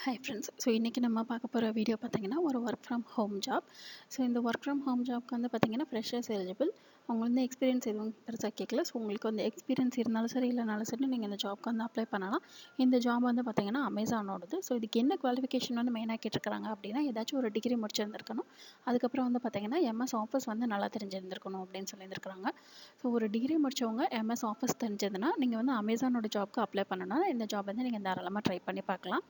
Hi friends. So இன்றைக்கி நம்ம பார்க்க போகிற வீடியோ பார்த்தீங்கன்னா ஒரு work from home job. So இந்த ஒர்க் ஃப்ரம் ஹோம் ஜாப்க்கு வந்து பார்த்தீங்கன்னா ஃப்ரெஷர்ஸ் எலிஜிபிள். அவங்க வந்து எக்ஸ்பீரியன்ஸ் எதுவும் பெருசாக கேட்கல. ஸோ உங்களுக்கு வந்து எக்ஸ்பீரியன்ஸ் இருந்தாலும் சரி இல்லைனாலும் சரி நீங்கள் இந்த ஜாப்க்கு வந்து அப்ளை பண்ணலாம். இந்த ஜாப் வந்து பார்த்தீங்கன்னா அமேசானோடது. ஸோ இதுக்கு என்ன குவாலிஃபிகேஷன் வந்து மெயினாக கேட்டிருக்காங்க அப்படின்னா ஏதாச்சும் ஒரு டிகிரி முடிச்சிருந்துருக்கணும். அதுக்கப்புறம் வந்து பார்த்தீங்கன்னா எம்எஸ் ஆஃபீஸ் வந்து நல்லா தெரிஞ்சிருந்திருக்கணும் அப்படின்னு சொல்லியிருந்திருக்காங்க. ஸோ ஒரு டிகிரி முடித்தவங்க எம்எஸ் ஆஃபீஸ் தெரிஞ்சதுன்னா நீங்கள் வந்து அமேசானோட ஜாப்க்கு அப்ளை பண்ணணும்னா இந்த ஜாப் வந்து நீங்கள் தாராளமாக ட்ரை பண்ணி பார்க்கலாம்.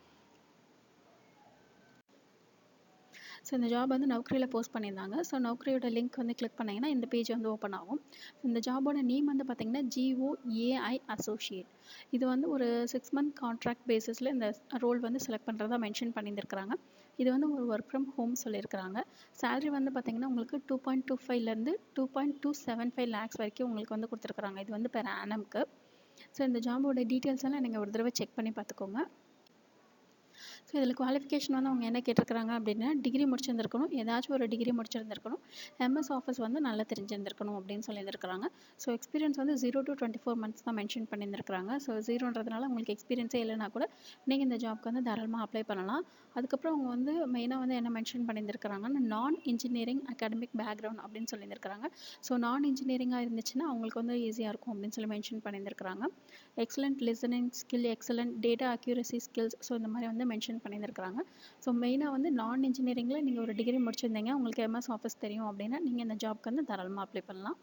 ஸோ இந்த ஜாப் வந்து நௌக்கரியில் போஸ்ட் பண்ணியிருந்தாங்க. ஸோ நௌக்கரியோட லிங்க் வந்து கிளிக் பண்ணிங்கன்னா இந்த பேஜ் வந்து ஓப்பன் ஆகும். இந்த ஜாபோட நேம் வந்து பார்த்திங்கன்னா GOAI அசோசியேட். இது வந்து ஒரு 6 மந்த் கான்ட்ராக்ட் பேசிஸில் இந்த ரோல் வந்து செலக்ட் பண்ணுறதா மென்ஷன் பண்ணியிருக்கிறாங்க. இது வந்து ஒரு ஒர்க் ஃப்ரம் ஹோம் சொல்லியிருக்கிறாங்க. சேலரி வந்து பார்த்திங்கன்னா உங்களுக்கு 2.25லேருந்து 2.275 லேக்ஸ் வரைக்கும் உங்களுக்கு வந்து கொடுத்துருக்குறாங்க. இது வந்து பெர் ஆனம்க்கு. ஸோ இந்த ஜாபோட டீட்டெயில்ஸ் எல்லாம் நீங்கள் ஒரு தடவை செக் பண்ணி பார்த்துக்கோங்க. ஸோ இதில் குவாலிஃபிகேஷன் வந்து அவங்க என்ன கேட்டிருக்கிறாங்க அப்படின்னா டிகிரி முடிச்சிருந்துருக்கணும், ஏதாச்சும் ஒரு டிகிரி முடிச்சிருந்துருக்கணும், எம்எஸ் ஆஃபீஸ் வந்து நல்லா தெரிஞ்சிருந்திருக்கணும் அப்படின்னு சொல்லியிருந்திருக்கிறாங்க. ஸோ எக்ஸ்பீரியன்ஸ் வந்து 0 to 24 மந்த்ஸ் தான் மென்ஷன் பண்ணியிருந்திருக்கிறாங்க. ஸோ 0ன்றதுனால உங்களுக்கு எக்ஸ்பீரியன்ஸே இல்லைனா கூட நீங்கள் இந்த ஜாப்க்கு வந்து தாராளமாக அப்ளை பண்ணலாம். அதுக்கப்புறம் அவங்க வந்து மெயினாக வந்து என்ன மென்ஷன் பண்ணியிருந்திருக்கிறாங்கன்னா நான் இன்ஜினியரிங் அகாடமிக் பேக்ரவுண்ட் அப்படின்னு சொல்லியிருந்திருக்கிறாங்க. ஸோ நான் இன்ஜினியரிங்காக இருந்துச்சுன்னா அவங்களுக்கு வந்து ஈஸியாக இருக்கும் அப்படின்னு சொல்லி மென்ஷன் பண்ணியிருந்திருக்கிறாங்க. Excellent listening skill, excellent data accuracy skills, so இந்த மாதிரி வந்து மென்ஷன் பண்ணியிருக்கிறாங்க. ஸோ மெயினாக வந்து நான் இன்ஜினியரிங்கில் நீங்கள் ஒரு டிகிரி முடிச்சிருந்தீங்க, உங்களுக்கு எம்எஸ் ஆஃபீஸ் தெரியும் அப்படின்னா நீங்கள் இந்த ஜாப்க்கு வந்து தாராளமாக அப்ளை பண்ணலாம்.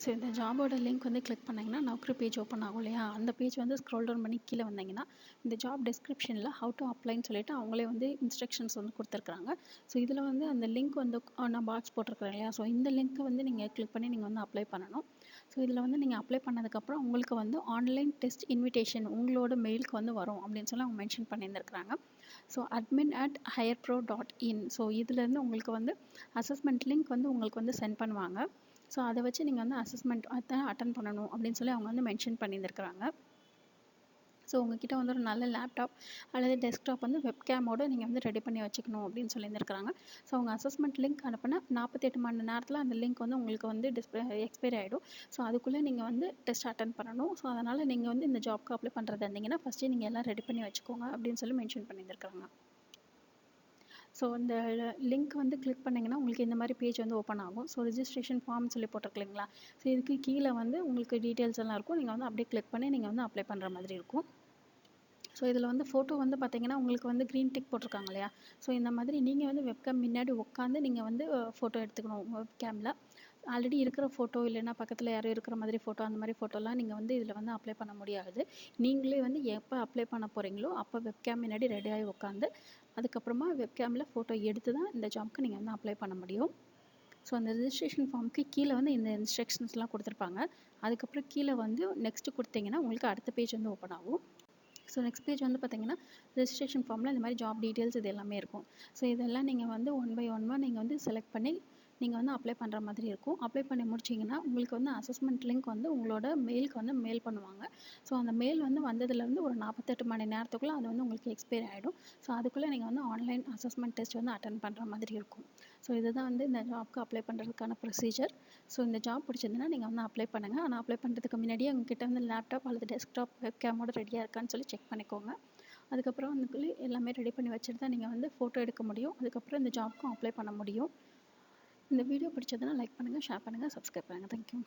ஸோ இந்த ஜாபோட லிங்க் வந்து கிளிக் பண்ணிங்கன்னா நௌக்கரி பேஜ் ஓப்பன் ஆகும் இல்லையா, அந்த பேஜ் வந்து ஸ்க்ரோல் டவுன் பண்ணி கீழே வந்தீங்கன்னா இந்த ஜாப் டிஸ்கிரிப்ஷனில் ஹவு டு அப்ளைன்னு சொல்லிட்டு அவங்களே வந்து இன்ஸ்ட்ரக்ஷன்ஸ் வந்து கொடுத்துருக்காங்க. ஸோ இதில் வந்து அந்த லிங்க் வந்து நான் பாக்ஸ் போட்டிருக்கிறேன் இல்லையா, ஸோ இந்த லிங்க்கை வந்து நீங்கள் கிளிக் பண்ணி நீங்கள் வந்து அப்ளை பண்ணணும். ஸோ இதில் வந்து நீங்கள் அப்ளை பண்ணதுக்கப்புறம் உங்களுக்கு வந்து ஆன்லைன் டெஸ்ட் இன்விடேஷன் உங்களோட மெயிலுக்கு வந்து வரும் அப்படின்னு சொல்லி அவங்க மென்ஷன் பண்ணியிருந்திருக்கிறாங்க. So admin@hirepro.in. ஸோ இதுலேருந்து உங்களுக்கு வந்து அசஸ்மெண்ட் லிங்க் வந்து உங்களுக்கு வந்து சென்ட் பண்ணுவாங்க. ஸோ அதை வச்சு நீங்கள் வந்து அசஸ்மெண்ட் அட்டன் பண்ணணும் அப்படின்னு சொல்லி அவங்க வந்து மென்ஷன் பண்ணியிருந்திருக்கிறாங்க. ஸோ உங்ககிட்ட வந்து ஒரு நல்ல லேப்டாப் அல்லது டெஸ்க்டாப் வந்து வெப்கேமோடு நீங்கள் வந்து ரெடி பண்ணி வச்சுக்கணும் அப்படின்னு சொல்லியிருந்திருக்கிறாங்க. ஸோ அவங்க அசஸ்மெண்ட் லிங்க் அனுப்பினா 48 மணி நேரத்தில் அந்த லிங்க் வந்து உங்களுக்கு வந்து எக்ஸ்பைரி ஆகிடும். ஸோ அதுக்குள்ளே நீங்கள் வந்து டெஸ்ட் அட்டன் பண்ணணும். ஸோ அதனால் நீங்கள் வந்து இந்த ஜாப்க்கு அப்ளை பண்ணுறதா இருந்தீங்கன்னா ஃபஸ்ட்டு நீங்கள் எல்லாம் ரெடி பண்ணி வச்சுக்கோங்க அப்படின்னு சொல்லி மென்ஷன் பண்ணியிருந்திருக்காங்க. ஸோ இந்த லிங்க் வந்து கிளிக் பண்ணிங்கன்னா உங்களுக்கு இந்த மாதிரி பேஜ் வந்து ஓப்பன் ஆகும். ஸோ ரிஜிஸ்ட்ரேஷன் ஃபார்ம் சொல்லி போட்டிருக்கீங்களா, ஸோ இதுக்கு கீழே வந்து உங்களுக்கு டீட்டெயில்ஸ் எல்லாம் இருக்கும். நீங்கள் வந்து அப்படியே கிளிக் பண்ணி நீங்கள் வந்து அப்ளை பண்ணுற மாதிரி இருக்கும். ஸோ இதில் வந்து ஃபோட்டோ வந்து பார்த்தீங்கன்னா உங்களுக்கு வந்து க்ரீன் டிக் போட்டிருக்காங்க இல்லையா, ஸோ இந்த மாதிரி நீங்கள் வந்து வெப்கேம் முன்னாடி உட்காந்து நீங்கள் வந்து ஃபோட்டோ எடுத்துக்கணும். வெப்கேமில் ஆல்ரெடி இருக்கிற ஃபோட்டோ இல்லைன்னா பக்கத்தில் யாரும் இருக்கிற மாதிரி ஃபோட்டோ, அந்த மாதிரி ஃபோட்டோலாம் நீங்கள் வந்து இதில் வந்து அப்ளை பண்ண முடியாது. நீங்களே வந்து எப்போ அப்ளை பண்ண போகிறீங்களோ அப்போ வெப்கேம் முன்னாடி ரெடியாகி உட்காந்து அதுக்கப்புறமா வெப்கேமில் ஃபோட்டோ எடுத்து தான் இந்த ஜாப்க்கு நீங்கள் வந்து அப்ளை பண்ண முடியும். ஸோ அந்த ரிஜிஸ்ட்ரேஷன் ஃபார்முக்கு கீழே வந்து இந்த இன்ஸ்ட்ரக்ஷன்ஸ்லாம் கொடுத்துருப்பாங்க. அதுக்கப்புறம் கீழே வந்து நெக்ஸ்ட்டு கொடுத்தீங்கன்னா உங்களுக்கு அடுத்த பேஜ் வந்து ஓப்பன் ஆகும். ஸோ நெக்ஸ்ட் பேஜ் வந்து பார்த்தீங்கன்னா ரெஜிஸ்ட்ரேஷன் ஃபார்மில் இந்த மாதிரி ஜாப் டீட்டெயில்ஸ் இது எல்லாமே இருக்கும். ஸோ இதெல்லாம் நீங்கள் வந்து ஒன் பை ஒன்னாக நீங்கள் வந்து செலக்ட் பண்ணி நீங்கள் வந்து அப்ளை பண்ணுற மாதிரி இருக்கும். அப்ளை பண்ணி முடிச்சிங்கன்னா உங்களுக்கு வந்து அசஸ்மெண்ட் லிங்க் வந்து உங்களோட மெயிலுக்கு வந்து மெயில் பண்ணுவாங்க. ஸோ அந்த மெயில் வந்து வந்ததுலேருந்து ஒரு 48 மணி நேரத்துக்குள்ளே அது வந்து உங்களுக்கு எக்ஸ்பைரி ஆகிடும். ஸோ அதுக்குள்ளே நீங்கள் வந்து ஆன்லைன் அசஸ்மெண்ட் டெஸ்ட் வந்து அட்டன் பண்ணுற மாதிரி இருக்கும். ஸோ இதுதான் வந்து இந்த ஜாப்க்கு அப்ளை பண்ணுறதுக்கான ப்ரொசீஜர். ஸோ இந்த ஜாப் பிடிச்சிருந்ததுன்னா நீங்கள் வந்து அப்ளை பண்ணுங்கள். ஆனால் அப்ளை பண்ணுறதுக்கு முன்னாடியே உங்ககிட்ட வந்து லேப்டாப் அல்லது டெஸ்க்டாப் வெப்கேமோட ரெடியாக இருக்கான்னு சொல்லி செக் பண்ணிக்கோங்க. அதுக்கப்புறம் அதுக்குள்ளே எல்லாமே ரெடி பண்ணி வச்சுட்டு தான் நீங்கள் வந்து ஃபோட்டோ எடுக்க முடியும். அதுக்கப்புறம் இந்த ஜாப்க்கும் அப்ளை பண்ண முடியும். இந்த வீடியோ பிடிச்சதுன்னா லைக் பண்ணுங்கள், ஷேர் பண்ணுங்கள், சப்ஸ்கிரைப் பண்ணுங்கள். தேங்க்யூ.